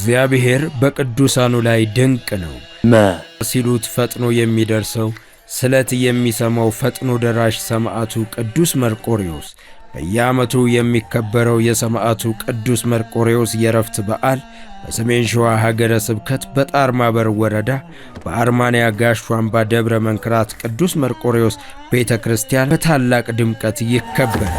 እግዚአብሔር በቅዱሳኑ ላይ ድንቅ ነው ሲሉት ፈጥኖ የሚደርሰው ስለት የሚሰማው ፈጥኖ ደራሽ ሰማዕቱ ቅዱስ መርቆሬዎስ በየዓመቱ የሚከበረው የሰማዕቱ ቅዱስ መርቆሬዎስ የዕረፍት በዓል በሰሜን ሸዋ ሀገረ ስብከት በጣርማበር ወረዳ በአርማንያ ጋሹ አምባ ደብረ መንክራት ቅዱስ መርቆሬዎስ ቤተ ክርስቲያን በታላቅ ድምቀት ይከበራል።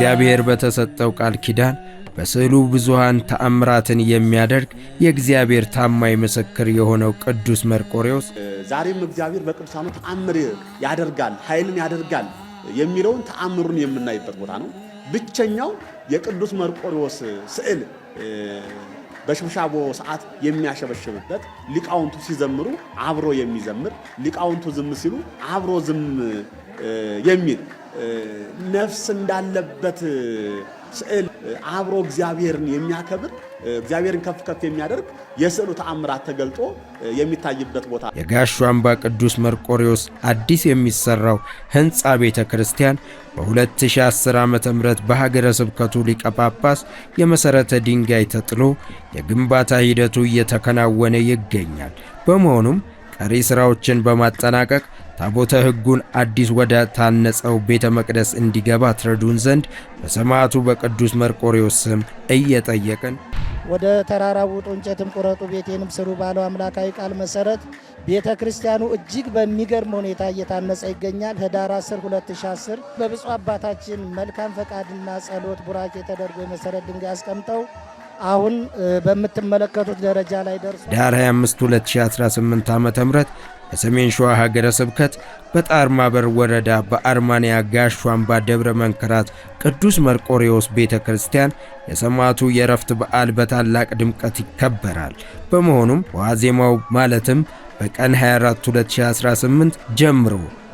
እግዚአብሔር በተሰጠው ቃል ኪዳን በስዕሉ ብዙሃን ተአምራትን የሚያደርግ የእግዚአብሔር ታማኝ ምስክር የሆነው ቅዱስ መርቆሬዎስ ዛሬም እግዚአብሔር በቅዱሳኑ ተአምር ያደርጋል፣ ኃይልን ያደርጋል የሚለውን ተአምሩን የምናይበት ቦታ ነው። ብቸኛው የቅዱስ መርቆሬዎስ ስዕል በሽብሻቦ ሰዓት የሚያሸበሽብበት፣ ሊቃውንቱ ሲዘምሩ አብሮ የሚዘምር፣ ሊቃውንቱ ዝም ሲሉ አብሮ ዝም የሚል ነፍስ እንዳለበት ስዕል አብሮ እግዚአብሔርን የሚያከብር እግዚአብሔርን ከፍ ከፍ የሚያደርግ የስዕሉ ተአምራት ተገልጦ የሚታይበት ቦታ። የጋሹ አምባ ቅዱስ መርቆሬዎስ አዲስ የሚሰራው ሕንፃ ቤተ ክርስቲያን በ2010 ዓ.ም በሀገረ ስብከቱ ሊቀ ጳጳስ የመሠረተ ድንጋይ ተጥሎ የግንባታ ሂደቱ እየተከናወነ ይገኛል። በመሆኑም ቀሪ ሥራዎችን በማጠናቀቅ ታቦተ ሕጉን አዲስ ወደ ታነጸው ቤተ መቅደስ እንዲገባ ትረዱን ዘንድ በሰማዕቱ በቅዱስ መርቆሬዎስ ስም እየጠየቅን ወደ ተራራው ውጡ እንጨትም ቁረጡ ቤቴንም ስሩ ባለው አምላካዊ ቃል መሰረት ቤተ ክርስቲያኑ እጅግ በሚገርም ሁኔታ እየታነጸ ይገኛል። ህዳር 10 2010 በብፁዕ አባታችን መልካም ፈቃድና ጸሎት ቡራኬ ተደርጎ የመሰረት ድንጋይ አስቀምጠው አሁን በምትመለከቱት ደረጃ ላይ ደርሶ ህዳር 25 2018 ዓ.ም በሰሜን ሸዋ ሀገረ ስብከት በጣርማበር ወረዳ በአርማንያ ጋሹ አምባ ደብረ መንክራት ቅዱስ መርቆሬዎስ ቤተ ክርስቲያን የሰማዕቱ የዕረፍት በዓል በታላቅ ድምቀት ይከበራል። በመሆኑም ዋዜማው ማለትም በቀን 24 2018 ጀምሮ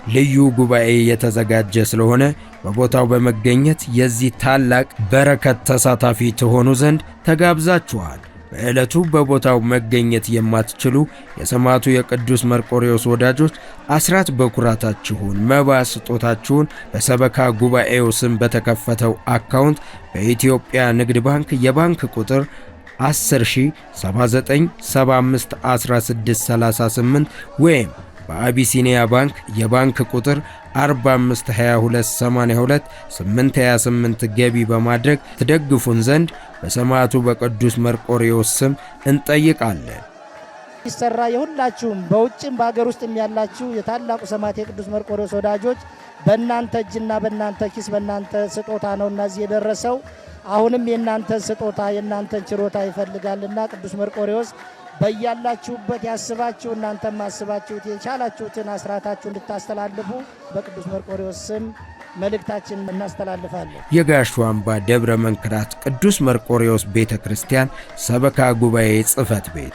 ልዩ ጉባኤ የተዘጋጀ ስለሆነ በቦታው በመገኘት የዚህ ታላቅ በረከት ተሳታፊ ትሆኑ ዘንድ ተጋብዛችኋል። በዕለቱ በቦታው መገኘት የማትችሉ የሰማዕቱ የቅዱስ መርቆሬዎስ ወዳጆች አስራት በኩራታችሁን መባ ስጦታችሁን በሰበካ ጉባኤው ስም በተከፈተው አካውንት በኢትዮጵያ ንግድ ባንክ የባንክ ቁጥር 10,079,75,1638 ወይም በአቢሲኒያ ባንክ የባንክ ቁጥር 452282 ገቢ በማድረግ ትደግፉን ዘንድ በሰማዕቱ በቅዱስ መርቆሬዎስ ስም እንጠይቃለን። ይሰራ የሁላችሁም በውጭም በአገር ውስጥም ያላችሁ የታላቁ ሰማዕት የቅዱስ መርቆሬዎስ ወዳጆች በእናንተ እጅና በእናንተ ኪስ በእናንተ ስጦታ ነው እዚህ የደረሰው። አሁንም የእናንተን ስጦታ የእናንተን ችሮታ ይፈልጋልና ቅዱስ መርቆሬዎስ በያላችሁበት ያስባችሁ እናንተም አስባችሁት የቻላችሁትን አስራታችሁ እንድታስተላልፉ በቅዱስ መርቆሬዎስ ስም መልእክታችን እናስተላልፋለን። የጋሹ አምባ ደብረ መንክራት ቅዱስ መርቆሬዎስ ቤተ ክርስቲያን ሰበካ ጉባኤ ጽሕፈት ቤት